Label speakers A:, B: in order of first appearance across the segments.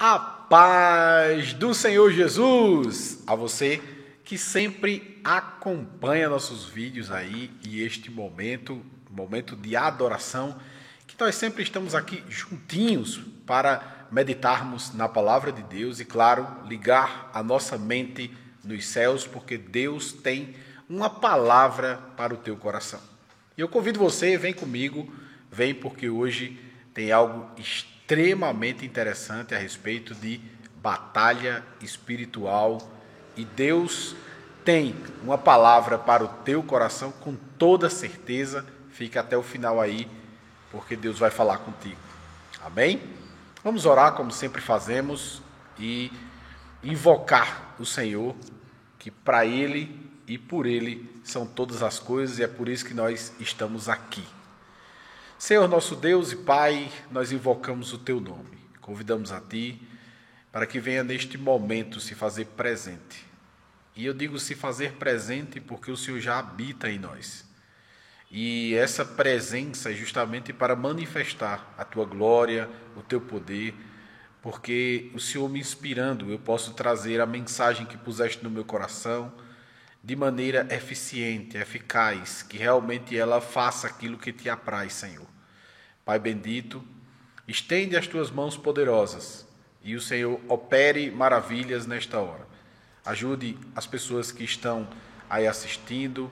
A: A paz do Senhor Jesus a você que sempre acompanha nossos vídeos aí e este momento de adoração, que nós sempre estamos aqui juntinhos para meditarmos na palavra de Deus e, claro, ligar a nossa mente nos céus, porque Deus tem uma palavra para o teu coração. E eu convido você, vem comigo, vem porque hoje tem algo extremamente interessante a respeito de batalha espiritual e Deus tem uma palavra para o teu coração com toda certeza. Fica até o final aí, porque Deus vai falar contigo. Amém? Vamos orar como sempre fazemos e invocar o Senhor, que para Ele e por Ele são todas as coisas e é por isso que nós estamos aqui. Senhor nosso Deus e Pai, nós invocamos o Teu nome, convidamos a Ti para que venha neste momento se fazer presente. E eu digo se fazer presente porque o Senhor já habita em nós. E essa presença é justamente para manifestar a Tua glória, o Teu poder, porque o Senhor me inspirando, eu posso trazer a mensagem que puseste no meu coração de maneira eficiente, eficaz, que realmente ela faça aquilo que Te apraz, Senhor. Pai bendito, estende as Tuas mãos poderosas e o Senhor opere maravilhas nesta hora. Ajude as pessoas que estão aí assistindo,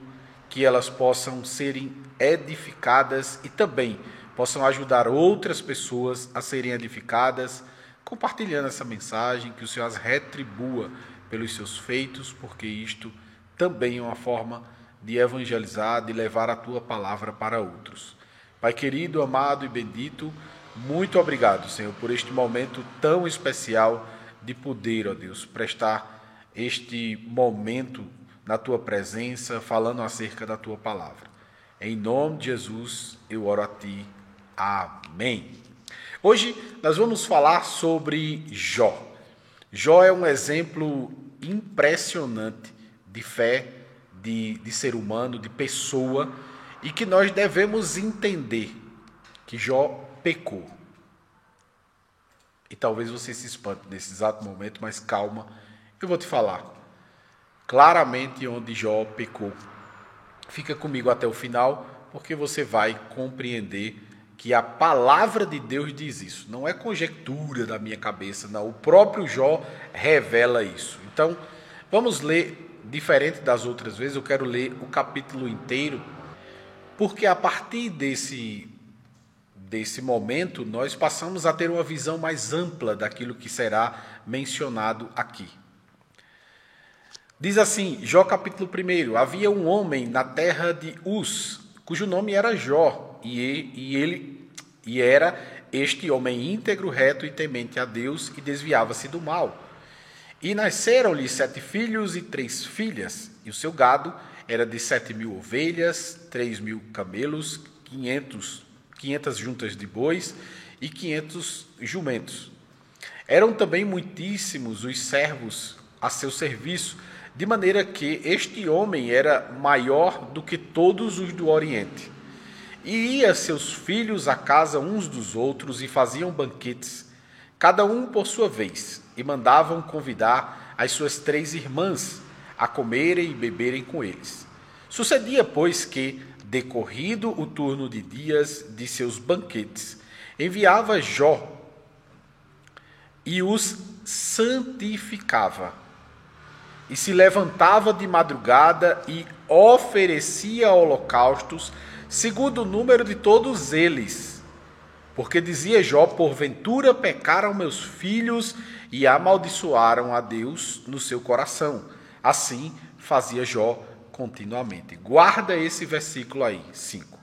A: que elas possam serem edificadas e também possam ajudar outras pessoas a serem edificadas, compartilhando essa mensagem, que o Senhor as retribua pelos seus feitos, porque isto também é uma forma de evangelizar, de levar a Tua palavra para outros. Pai querido, amado e bendito, muito obrigado, Senhor, por este momento tão especial de poder, ó Deus, prestar este momento na Tua presença, falando acerca da Tua palavra. Em nome de Jesus, eu oro a Ti. Amém. Hoje nós vamos falar sobre Jó. Jó é um exemplo impressionante de fé, de ser humano, de pessoa, e que nós devemos entender que Jó pecou. E talvez você se espante nesse exato momento, mas calma, eu vou te falar claramente onde Jó pecou. Fica comigo até o final, porque você vai compreender que a palavra de Deus diz isso. Não é conjectura da minha cabeça, não. O próprio Jó revela isso. Então, vamos ler, diferente das outras vezes, eu quero ler o capítulo inteiro, porque a partir desse momento nós passamos a ter uma visão mais ampla daquilo que será mencionado aqui. Diz assim, Jó capítulo 1, havia um homem na terra de Uz, cujo nome era Jó, e era este homem íntegro, reto e temente a Deus, e desviava-se do mal. E nasceram-lhe 7 filhos e 3 filhas, e o seu gado era de 7.000 ovelhas, 3.000 camelos, 500 juntas de bois e 500 jumentos. Eram também muitíssimos os servos a seu serviço, de maneira que este homem era maior do que todos os do Oriente. E ia seus filhos à casa uns dos outros e faziam banquetes, cada um por sua vez, e mandavam convidar as suas 3 irmãs a comerem e beberem com eles. Sucedia, pois, que, decorrido o turno de dias de seus banquetes, enviava Jó e os santificava, e se levantava de madrugada e oferecia holocaustos, segundo o número de todos eles. Porque dizia Jó, porventura pecaram meus filhos e amaldiçoaram a Deus no seu coração. Assim fazia Jó continuamente. Guarda esse versículo aí, 5.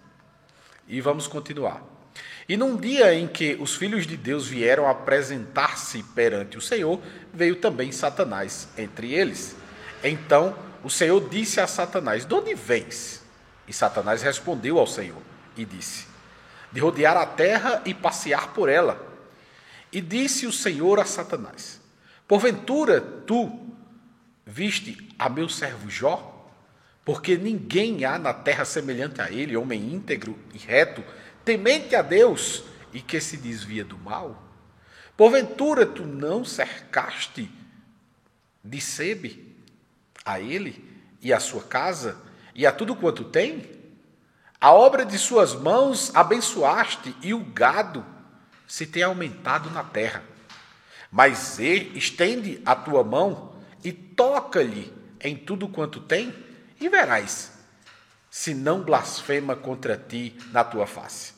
A: E vamos continuar. E num dia em que os filhos de Deus vieram apresentar-se perante o Senhor, veio também Satanás entre eles. Então o Senhor disse a Satanás, de onde vens? E Satanás respondeu ao Senhor e disse, de rodear a terra e passear por ela. E disse o Senhor a Satanás, porventura tu viste a meu servo Jó? Porque ninguém há na terra semelhante a ele, homem íntegro e reto, temente a Deus e que se desvia do mal. Porventura tu não cercaste de sebe a ele e a sua casa e a tudo quanto tem? A obra de suas mãos abençoaste e o gado se tem aumentado na terra. Mas estende a tua mão e toca-lhe em tudo quanto tem e verás se não blasfema contra ti na tua face.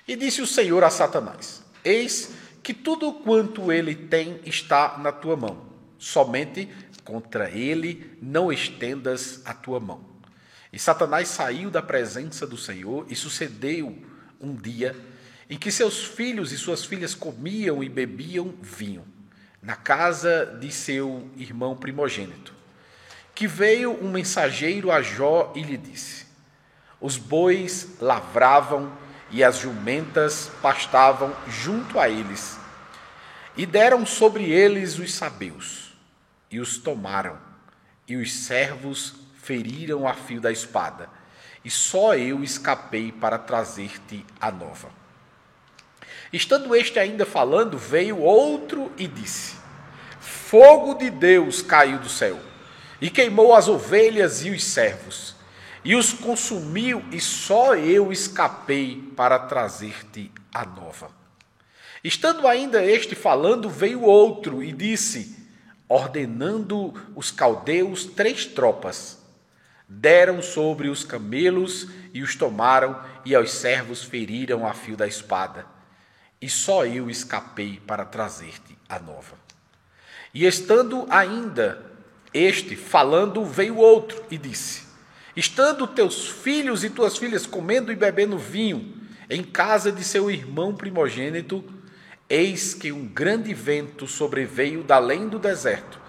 A: E disse o Senhor a Satanás: eis que tudo quanto ele tem está na tua mão, somente contra ele não estendas a tua mão. E Satanás saiu da presença do Senhor, e sucedeu um dia em que seus filhos e suas filhas comiam e bebiam vinho, na casa de seu irmão primogênito, que veio um mensageiro a Jó e lhe disse: os bois lavravam e as jumentas pastavam junto a eles, e deram sobre eles os sabeus, e os tomaram, e os servos feriram a fio da espada, e só eu escapei para trazer-te a nova. Estando este ainda falando, veio outro e disse: fogo de Deus caiu do céu, e queimou as ovelhas e os servos, e os consumiu, e só eu escapei para trazer-te a nova. Estando ainda este falando, veio outro e disse, ordenando os caldeus 3 tropas, deram sobre os camelos e os tomaram, e aos servos feriram a fio da espada, e só eu escapei para trazer-te a nova. E estando ainda este falando, veio outro e disse, estando teus filhos e tuas filhas comendo e bebendo vinho em casa de seu irmão primogênito, eis que um grande vento sobreveio da além do deserto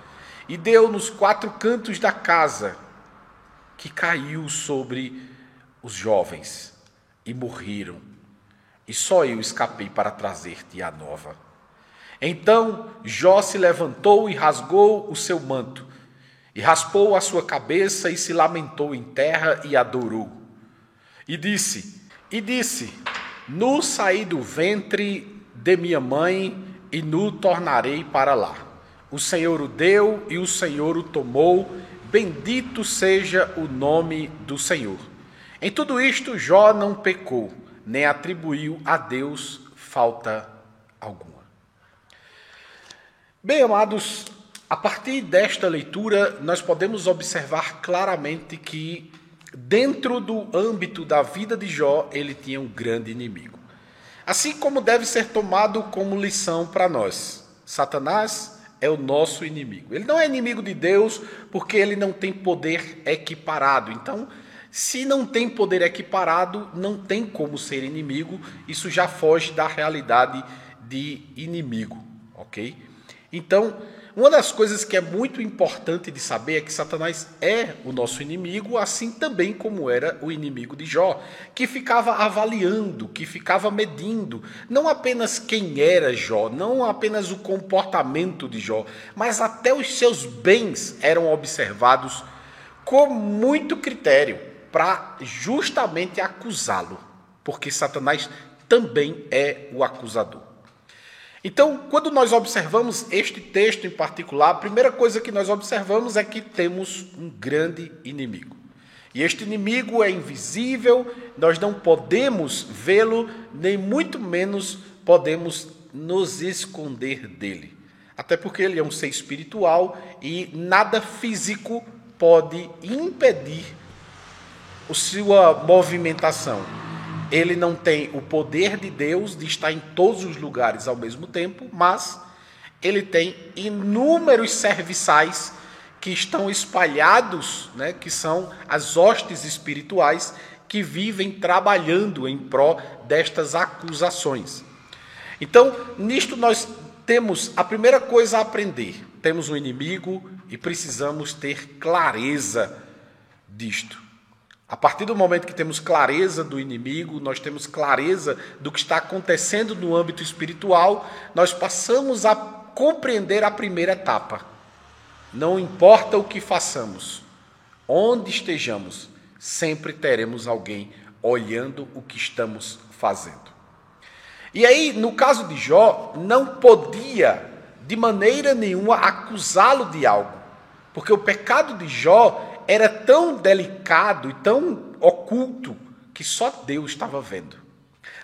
A: e deu nos 4 cantos da casa, que caiu sobre os jovens e morreram, e só eu escapei para trazer-te a nova. Então Jó se levantou e rasgou o seu manto, e raspou a sua cabeça, e se lamentou em terra, e adorou. E disse, nu saí do ventre de minha mãe, e nu tornarei para lá. O Senhor o deu, e o Senhor o tomou, bendito seja o nome do Senhor. Em tudo isto Jó não pecou, nem atribuiu a Deus falta alguma. Bem, amados, a partir desta leitura, nós podemos observar claramente que, dentro do âmbito da vida de Jó, ele tinha um grande inimigo. Assim como deve ser tomado como lição para nós. Satanás é o nosso inimigo. Ele não é inimigo de Deus porque ele não tem poder equiparado. Então, se não tem poder equiparado, não tem como ser inimigo. Isso já foge da realidade de inimigo, ok? Então, uma das coisas que é muito importante de saber é que Satanás é o nosso inimigo, assim também como era o inimigo de Jó, que ficava avaliando, que ficava medindo, não apenas quem era Jó, não apenas o comportamento de Jó, mas até os seus bens eram observados com muito critério para justamente acusá-lo, porque Satanás também é o acusador. Então, quando nós observamos este texto em particular, a primeira coisa que nós observamos é que temos um grande inimigo. E este inimigo é invisível, nós não podemos vê-lo, nem muito menos podemos nos esconder dele. Até porque ele é um ser espiritual e nada físico pode impedir a sua movimentação. Ele não tem o poder de Deus de estar em todos os lugares ao mesmo tempo, mas ele tem inúmeros serviçais que estão espalhados, né, que são as hostes espirituais que vivem trabalhando em prol destas acusações. Então, nisto nós temos a primeira coisa a aprender. Temos um inimigo e precisamos ter clareza disto. A partir do momento que temos clareza do inimigo, nós temos clareza do que está acontecendo no âmbito espiritual, nós passamos a compreender a primeira etapa. Não importa o que façamos, onde estejamos, sempre teremos alguém olhando o que estamos fazendo. E aí, no caso de Jó, não podia de maneira nenhuma acusá-lo de algo, porque o pecado de Jó era tão delicado e tão oculto que só Deus estava vendo.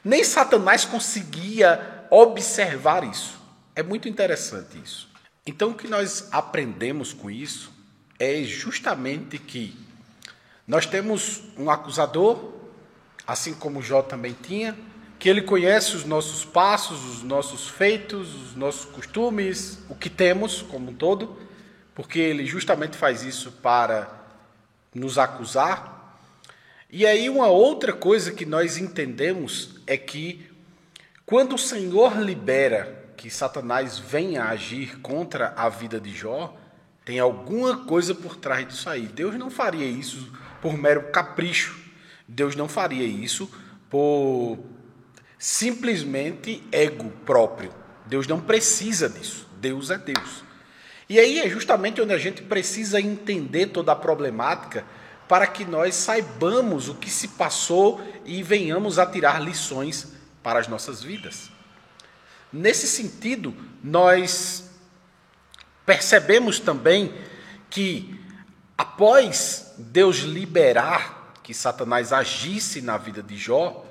A: Nem Satanás conseguia observar isso. É muito interessante isso. Então, o que nós aprendemos com isso é justamente que nós temos um acusador, assim como Jó também tinha, que ele conhece os nossos passos, os nossos feitos, os nossos costumes, o que temos como um todo, porque ele justamente faz isso para nos acusar. E aí uma outra coisa que nós entendemos é que quando o Senhor libera que Satanás venha agir contra a vida de Jó, tem alguma coisa por trás disso aí. Deus não faria isso por mero capricho. Deus não faria isso por simplesmente ego próprio. Deus não precisa disso. Deus é Deus. E aí é justamente onde a gente precisa entender toda a problemática para que nós saibamos o que se passou e venhamos a tirar lições para as nossas vidas. Nesse sentido, nós percebemos também que após Deus liberar que Satanás agisse na vida de Jó,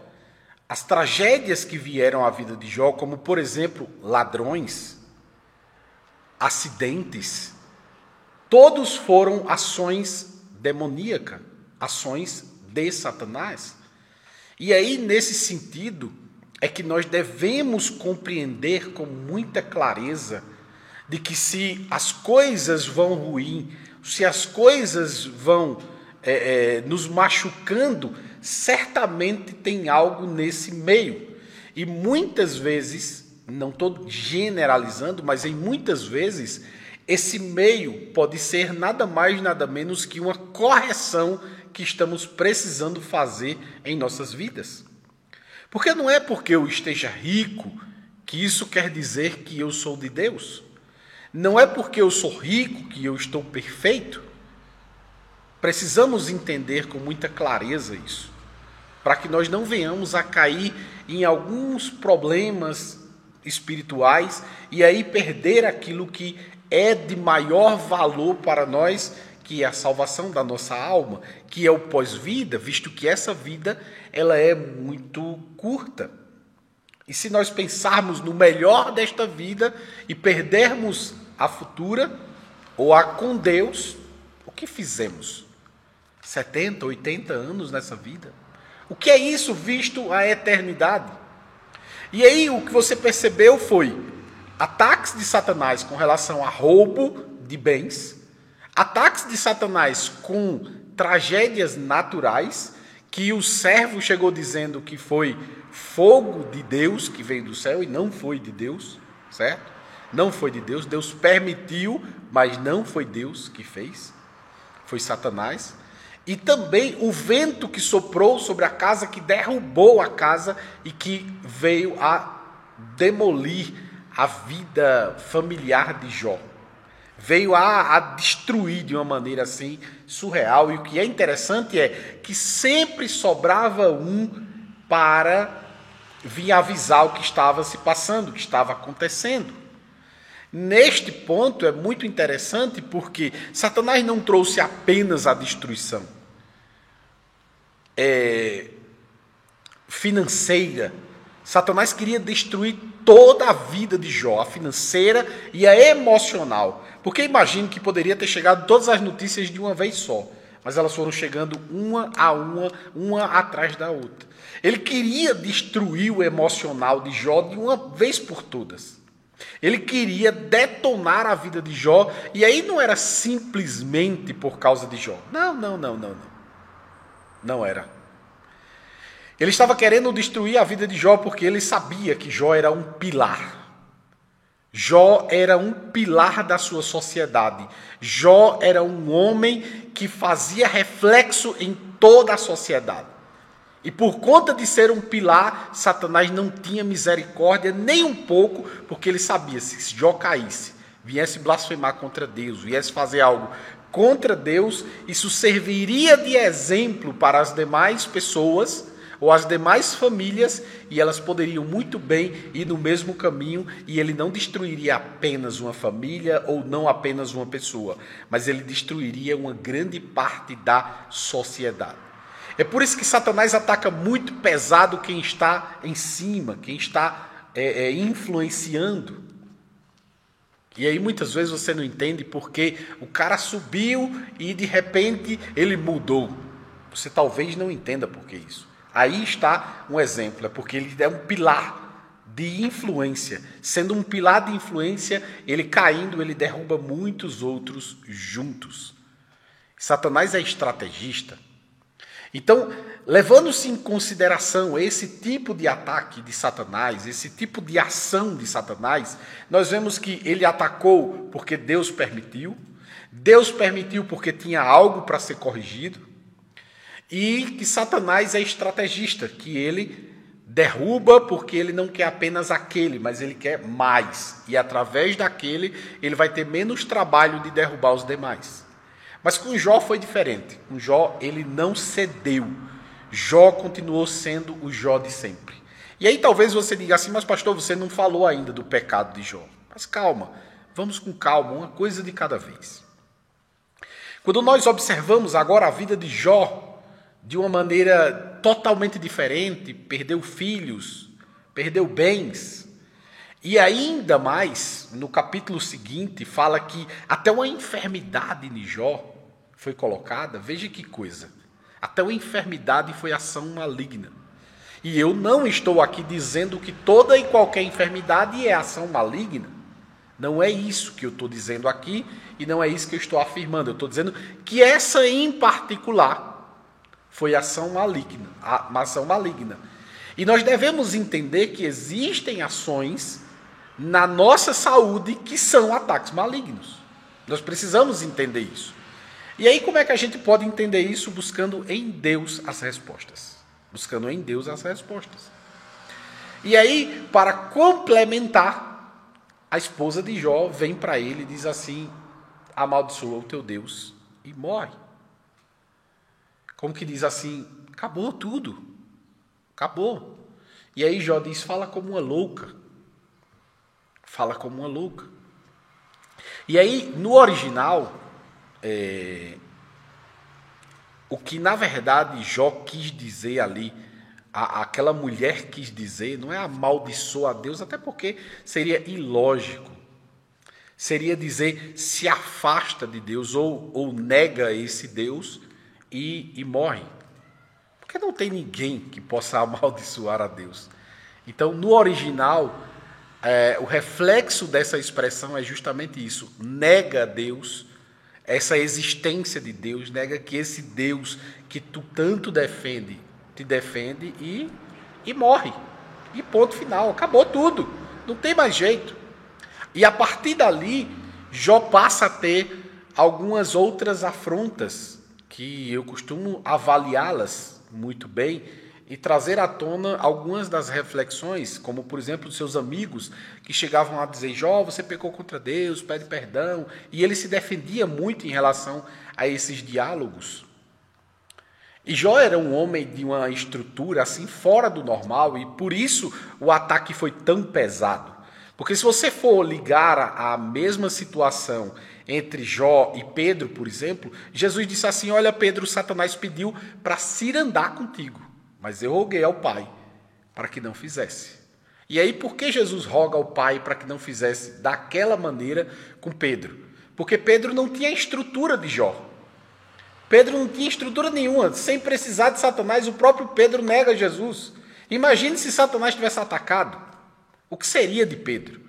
A: as tragédias que vieram à vida de Jó, como por exemplo, ladrões, acidentes, todos foram ações demoníacas, ações de Satanás. E aí, nesse sentido, é que nós devemos compreender com muita clareza de que se as coisas vão ruim, se as coisas vão nos machucando, certamente tem algo nesse meio. E muitas vezes, não estou generalizando, mas em muitas vezes, esse meio pode ser nada mais, nada menos que uma correção que estamos precisando fazer em nossas vidas. Porque não é porque eu esteja rico que isso quer dizer que eu sou de Deus. Não é porque eu sou rico que eu estou perfeito. Precisamos entender com muita clareza isso, para que nós não venhamos a cair em alguns problemas espirituais e aí perder aquilo que é de maior valor para nós, que é a salvação da nossa alma, que é o pós-vida, visto que essa vida ela é muito curta. E se nós pensarmos no melhor desta vida e perdermos a futura, ou a com Deus, o que fizemos? 70, 80 anos nessa vida? O que é isso visto a eternidade? E aí o que você percebeu foi ataques de Satanás com relação a roubo de bens, ataques de Satanás com tragédias naturais, que o servo chegou dizendo que foi fogo de Deus que veio do céu e não foi de Deus, certo? Não foi de Deus, Deus permitiu, mas não foi Deus que fez, foi Satanás. E também o vento que soprou sobre a casa, que derrubou a casa e que veio a demolir a vida familiar de Jó. Veio a destruir de uma maneira assim surreal. E o que é interessante é que sempre sobrava um para vir avisar o que estava se passando, o que estava acontecendo. Neste ponto é muito interessante porque Satanás não trouxe apenas a destruição financeira. Satanás queria destruir toda a vida de Jó, a financeira e a emocional. Porque imagino que poderia ter chegado todas as notícias de uma vez só, mas elas foram chegando uma a uma atrás da outra. Ele queria destruir o emocional de Jó de uma vez por todas. Ele queria detonar a vida de Jó, e aí não era simplesmente por causa de Jó. Não. Não era. Ele estava querendo destruir a vida de Jó porque ele sabia que Jó era um pilar. Jó era um pilar da sua sociedade. Jó era um homem que fazia reflexo em toda a sociedade. E por conta de ser um pilar, Satanás não tinha misericórdia nem um pouco, porque ele sabia, se Jó caísse, viesse blasfemar contra Deus, viesse fazer algo contra Deus, isso serviria de exemplo para as demais pessoas, ou as demais famílias, e elas poderiam muito bem ir no mesmo caminho, e ele não destruiria apenas uma família ou não apenas uma pessoa, mas ele destruiria uma grande parte da sociedade. É por isso que Satanás ataca muito pesado quem está em cima, quem está influenciando. E aí muitas vezes você não entende porque o cara subiu e de repente ele mudou. Você talvez não entenda por que isso. Aí está um exemplo, é porque ele é um pilar de influência. Sendo um pilar de influência, ele caindo, ele derruba muitos outros juntos. Satanás é estrategista. Então, levando-se em consideração esse tipo de ataque de Satanás, esse tipo de ação de Satanás, nós vemos que ele atacou porque Deus permitiu porque tinha algo para ser corrigido, e que Satanás é estrategista, que ele derruba porque ele não quer apenas aquele, mas ele quer mais, e através daquele ele vai ter menos trabalho de derrubar os demais. Mas com Jó foi diferente. Com Jó ele não cedeu. Jó continuou sendo o Jó de sempre. E aí talvez você diga assim, mas pastor, você não falou ainda do pecado de Jó. Mas calma, vamos com calma, uma coisa de cada vez. Quando nós observamos agora a vida de Jó de uma maneira totalmente diferente, perdeu filhos, perdeu bens, e ainda mais, no capítulo seguinte, fala que até uma enfermidade de Jó foi colocada. Veja que coisa. Até uma enfermidade foi ação maligna. E eu não estou aqui dizendo que toda e qualquer enfermidade é ação maligna. Não é isso que eu estou dizendo aqui e não é isso que eu estou afirmando. Eu estou dizendo que essa em particular foi ação maligna, uma ação maligna. E nós devemos entender que existem ações na nossa saúde que são ataques malignos. Nós precisamos entender isso. E aí como é que a gente pode entender isso? Buscando em Deus as respostas. Buscando em Deus as respostas. E aí, para complementar, a esposa de Jó vem para ele e diz assim, amaldiçoa o teu Deus e morre. Como que diz assim, acabou tudo. Acabou. E aí Jó diz, fala como uma louca. Fala como uma louca. E aí, no original, o que na verdade Jó quis dizer ali, aquela mulher quis dizer, não é amaldiçoa a Deus, até porque seria ilógico. Seria dizer, se afasta de Deus ou nega esse Deus e morre. Porque não tem ninguém que possa amaldiçoar a Deus. Então, no original, o reflexo dessa expressão é justamente isso. Nega a Deus, essa existência de Deus, nega que esse Deus que tu tanto defende, te defende e morre. E ponto final, acabou tudo. Não tem mais jeito. E a partir dali, Jó passa a ter algumas outras afrontas, que eu costumo avaliá-las muito bem, e trazer à tona algumas das reflexões, como, por exemplo, os seus amigos que chegavam a dizer, Jó, você pecou contra Deus, pede perdão, e ele se defendia muito em relação a esses diálogos. E Jó era um homem de uma estrutura assim fora do normal, e por isso o ataque foi tão pesado. Porque se você for ligar a mesma situação entre Jó e Pedro, por exemplo, Jesus disse assim, olha Pedro, Satanás pediu para cirandar contigo. Mas eu roguei ao Pai para que não fizesse. E aí, por que Jesus roga ao Pai para que não fizesse daquela maneira com Pedro? Porque Pedro não tinha a estrutura de Jó. Pedro não tinha estrutura nenhuma. Sem precisar de Satanás, o próprio Pedro nega Jesus. Imagine se Satanás tivesse atacado. O que seria de Pedro?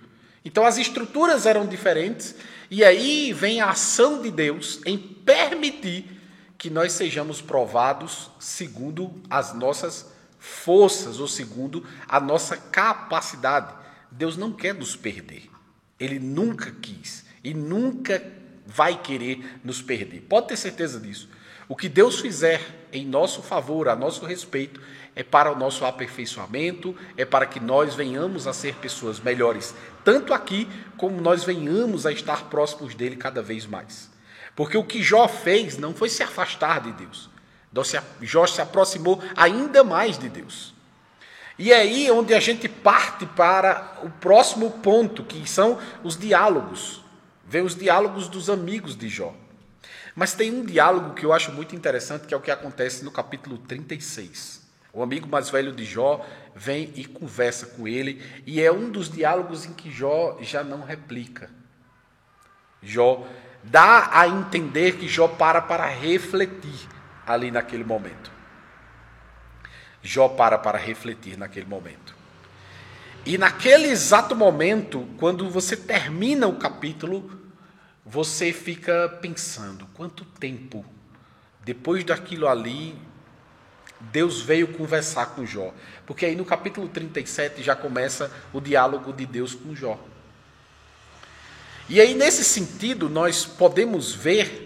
A: Então, as estruturas eram diferentes. E aí vem a ação de Deus em permitir que nós sejamos provados segundo as nossas forças ou segundo a nossa capacidade. Deus não quer nos perder. Ele nunca quis e nunca vai querer nos perder. Pode ter certeza disso. O que Deus fizer em nosso favor, a nosso respeito, é para o nosso aperfeiçoamento, é para que nós venhamos a ser pessoas melhores, tanto aqui como nós venhamos a estar próximos dele cada vez mais. Porque o que Jó fez não foi se afastar de Deus. Jó se aproximou ainda mais de Deus. E é aí onde a gente parte para o próximo ponto, que são os diálogos. Vê os diálogos dos amigos de Jó. Mas tem um diálogo que eu acho muito interessante, que é o que acontece no capítulo 36. O amigo mais velho de Jó vem e conversa com ele, e é um dos diálogos em que Jó já não replica. Jó dá a entender que Jó para refletir ali naquele momento. Jó para refletir naquele momento. E naquele exato momento, quando você termina o capítulo, você fica pensando, quanto tempo depois daquilo ali Deus veio conversar com Jó? Porque aí no capítulo 37 já começa o diálogo de Deus com Jó. E aí nesse sentido nós podemos ver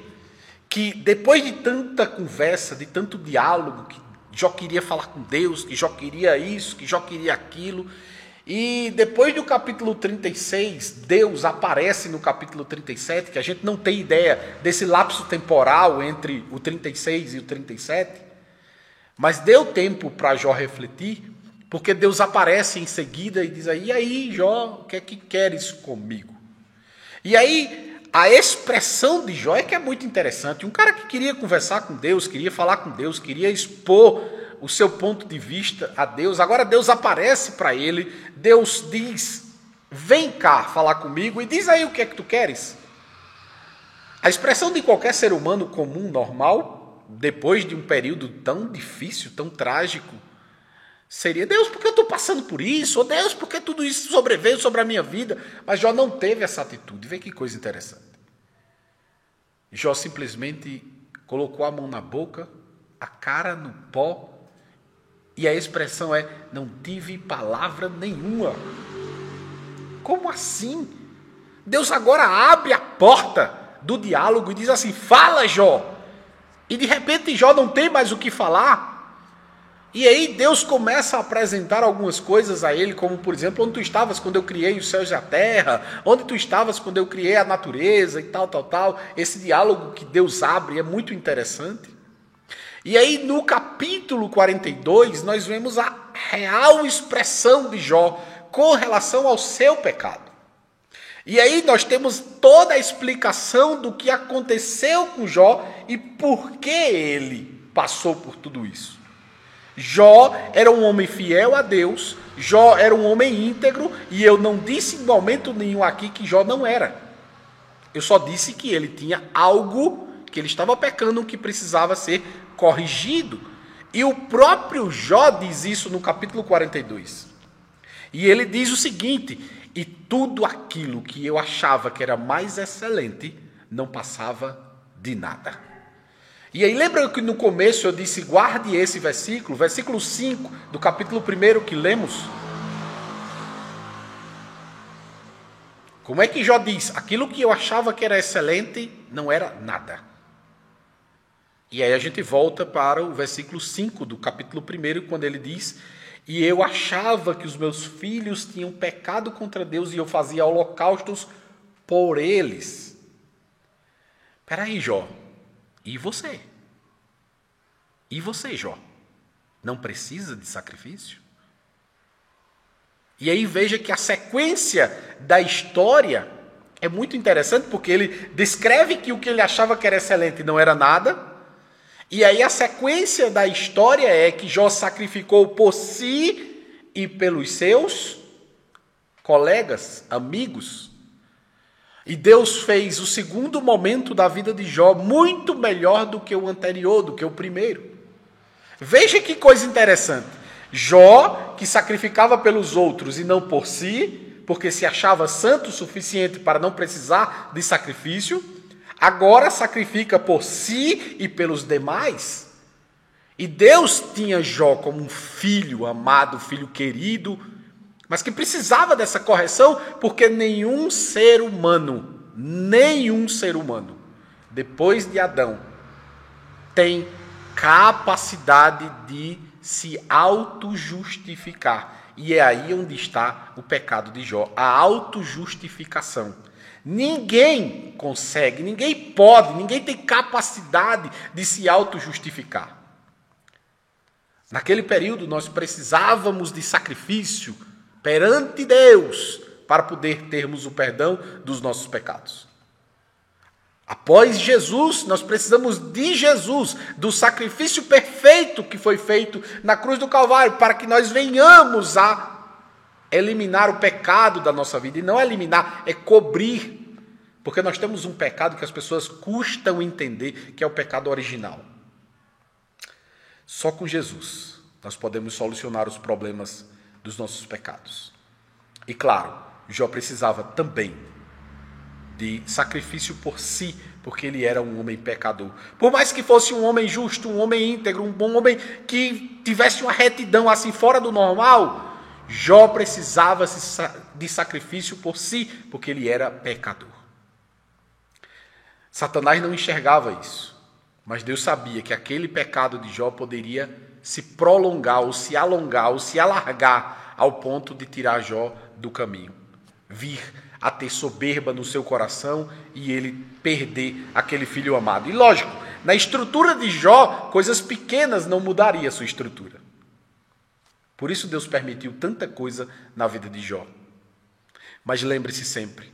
A: que depois de tanta conversa, de tanto diálogo, que Jó queria falar com Deus, que Jó queria isso, que Jó queria aquilo, e depois do capítulo 36, Deus aparece no capítulo 37, que a gente não tem ideia desse lapso temporal entre o 36 e o 37, mas deu tempo para Jó refletir, porque Deus aparece em seguida e diz aí, e aí, Jó, o que é que queres comigo? E aí, a expressão de Jó é que é muito interessante. Um cara que queria conversar com Deus, queria falar com Deus, queria expor o seu ponto de vista a Deus. Agora Deus aparece para ele, Deus diz, vem cá falar comigo e diz aí o que é que tu queres. A expressão de qualquer ser humano comum, normal, depois de um período tão difícil, tão trágico, seria, Deus, por que eu estou passando por isso? Ou Deus, por que tudo isso sobreveio sobre a minha vida? Mas Jó não teve essa atitude. Vê que coisa interessante. Jó simplesmente colocou a mão na boca, a cara no pó, e a expressão é, não tive palavra nenhuma. Como assim? Deus agora abre a porta do diálogo e diz assim, fala, Jó. E de repente Jó não tem mais o que falar. E aí Deus começa a apresentar algumas coisas a ele, como por exemplo, onde tu estavas quando eu criei os céus e a terra, onde tu estavas quando eu criei a natureza e tal. Esse diálogo que Deus abre é muito interessante. E aí no capítulo 42 nós vemos a real expressão de Jó com relação ao seu pecado. E aí nós temos toda a explicação do que aconteceu com Jó e por que ele passou por tudo isso. Jó era um homem fiel a Deus, Jó era um homem íntegro, e eu não disse em momento nenhum aqui que Jó não era. Eu só disse que ele tinha algo, que ele estava pecando, que precisava ser corrigido. E o próprio Jó diz isso no capítulo 42. E ele diz o seguinte, e tudo aquilo que eu achava que era mais excelente, não passava de nada. E aí lembra que no começo eu disse, guarde esse versículo, versículo 5 do capítulo 1 que lemos. Como é que Jó diz? Aquilo que eu achava que era excelente, não era nada. E aí a gente volta para o versículo 5 do capítulo 1, quando ele diz, e eu achava que os meus filhos tinham pecado contra Deus e eu fazia holocaustos por eles. Espera aí, Jó. E você? E você, Jó? Não precisa de sacrifício? E aí veja que a sequência da história é muito interessante, porque ele descreve que o que ele achava que era excelente não era nada. E aí a sequência da história é que Jó sacrificou por si e pelos seus colegas, amigos. E Deus fez o segundo momento da vida de Jó muito melhor do que o anterior, do que o primeiro. Veja que coisa interessante. Jó, que sacrificava pelos outros e não por si, porque se achava santo o suficiente para não precisar de sacrifício, agora sacrifica por si e pelos demais. E Deus tinha Jó como um filho amado, filho querido, mas que precisava dessa correção, porque nenhum ser humano, depois de Adão, tem capacidade de se auto-justificar. E é aí onde está o pecado de Jó, a auto-justificação. Ninguém consegue, ninguém pode, ninguém tem capacidade de se auto-justificar. Naquele período nós precisávamos de sacrifício perante Deus para poder termos o perdão dos nossos pecados. Após Jesus, nós precisamos de Jesus, do sacrifício perfeito que foi feito na cruz do Calvário, para que nós venhamos a eliminar o pecado da nossa vida. E não eliminar, é cobrir. Porque nós temos um pecado que as pessoas custam entender, que é o pecado original. Só com Jesus nós podemos solucionar os problemas dos nossos pecados. E claro, Jó precisava também de sacrifício por si, porque ele era um homem pecador. Por mais que fosse um homem justo, um homem íntegro, um bom homem que tivesse uma retidão assim fora do normal, Jó precisava de sacrifício por si, porque ele era pecador. Satanás não enxergava isso, mas Deus sabia que aquele pecado de Jó poderia se prolongar, ou se alongar, ou se alargar, ao ponto de tirar Jó do caminho. Vir a ter soberba no seu coração e ele perder aquele filho amado. E lógico, na estrutura de Jó, coisas pequenas não mudariam a sua estrutura. Por isso Deus permitiu tanta coisa na vida de Jó. Mas lembre-se sempre,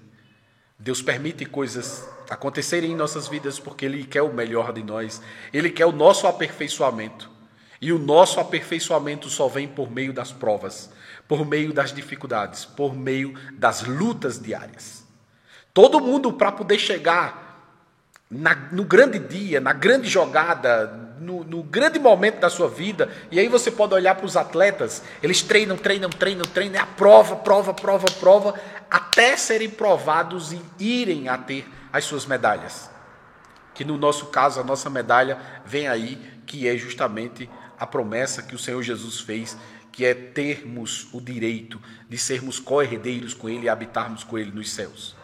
A: Deus permite coisas acontecerem em nossas vidas porque Ele quer o melhor de nós. Ele quer o nosso aperfeiçoamento. E o nosso aperfeiçoamento só vem por meio das provas, por meio das dificuldades, por meio das lutas diárias. Todo mundo, para poder chegar no grande dia, na grande jogada, no grande momento da sua vida, e aí você pode olhar para os atletas, eles treinam, é a prova, até serem provados e irem a ter as suas medalhas. Que no nosso caso, a nossa medalha vem aí, que é justamente a promessa que o Senhor Jesus fez, que é termos o direito de sermos co-herdeiros com Ele e habitarmos com Ele nos céus.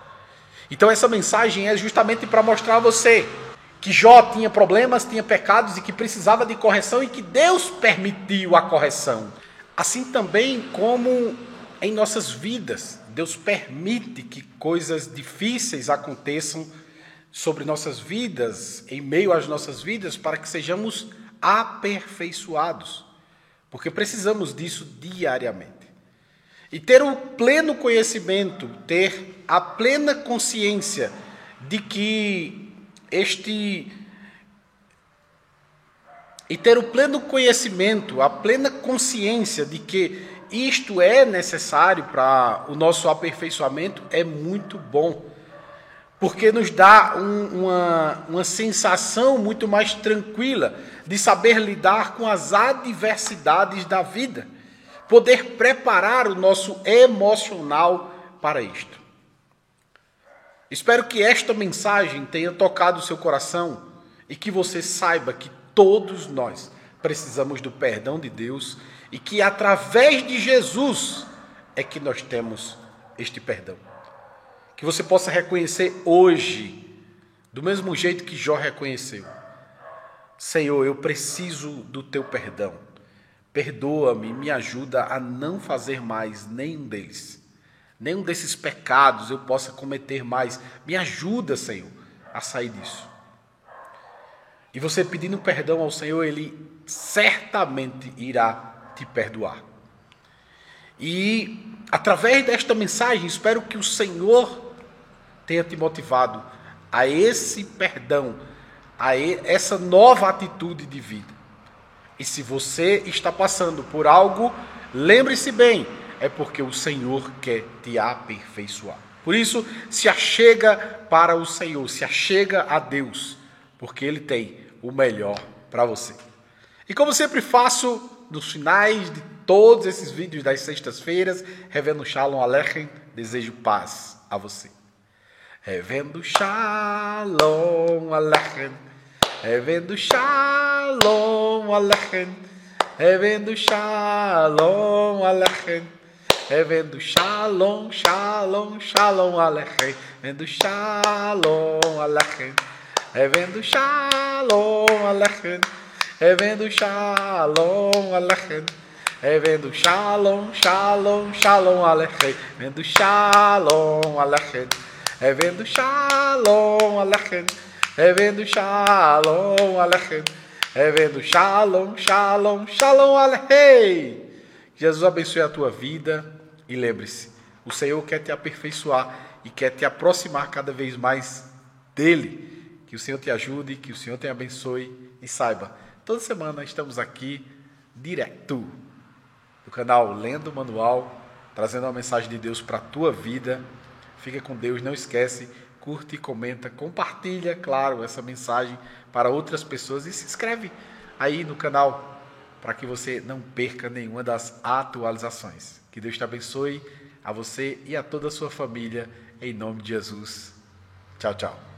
A: Então essa mensagem é justamente para mostrar a você que Jó tinha problemas, tinha pecados e que precisava de correção e que Deus permitiu a correção. Assim também como em nossas vidas, Deus permite que coisas difíceis aconteçam sobre nossas vidas, em meio às nossas vidas, para que sejamos aperfeiçoados, porque precisamos disso diariamente. E ter o pleno conhecimento, ter a plena consciência de que e ter o pleno conhecimento, a plena consciência de que isto é necessário para o nosso aperfeiçoamento é muito bom, porque nos dá uma sensação muito mais tranquila de saber lidar com as adversidades da vida, poder preparar o nosso emocional para isto. Espero que esta mensagem tenha tocado o seu coração e que você saiba que todos nós precisamos do perdão de Deus e que através de Jesus é que nós temos este perdão. Que você possa reconhecer hoje, do mesmo jeito que Jó reconheceu: Senhor, eu preciso do teu perdão. Perdoa-me, me ajuda a não fazer mais nenhum deles. Nenhum desses pecados eu possa cometer mais. Me ajuda, Senhor, a sair disso. E você pedindo perdão ao Senhor, Ele certamente irá te perdoar. E através desta mensagem, espero que o Senhor tenha te motivado a esse perdão, a essa nova atitude de vida. E se você está passando por algo, lembre-se bem, é porque o Senhor quer te aperfeiçoar. Por isso, se achega para o Senhor, se achega a Deus, porque Ele tem o melhor para você. E como sempre faço nos finais de todos esses vídeos das sextas-feiras, Revendo Shalom Aleichem, desejo paz a você. Revendo Shalom Aleichem, Revendo Shalom Aleichem, Revendo Shalom Aleichem, Revendo Shalom, Shalom, Shalom Aleichem, Revendo Shalom Aleichem, Revendo Shalom Aleichem, Revendo Shalom Aleichem, Revendo Shalom, Shalom, Shalom Aleichem, Revendo Shalom Aleichem, Revendo Shalom Aleichem, Revendo Shalom Aleichem, Revendo Shalom, Shalom, Shalom Aleichem. Jesus abençoe a tua vida e lembre-se, o Senhor quer te aperfeiçoar e quer te aproximar cada vez mais dele. Que o Senhor te ajude, que o Senhor te abençoe e saiba, toda semana estamos aqui direto do canal Lendo o Manual, trazendo uma mensagem de Deus para a tua vida. Fica com Deus, não esquece, curte, comenta, compartilha, claro, essa mensagem para outras pessoas e se inscreve aí no canal para que você não perca nenhuma das atualizações. Que Deus te abençoe, a você e a toda a sua família, em nome de Jesus. Tchau, tchau.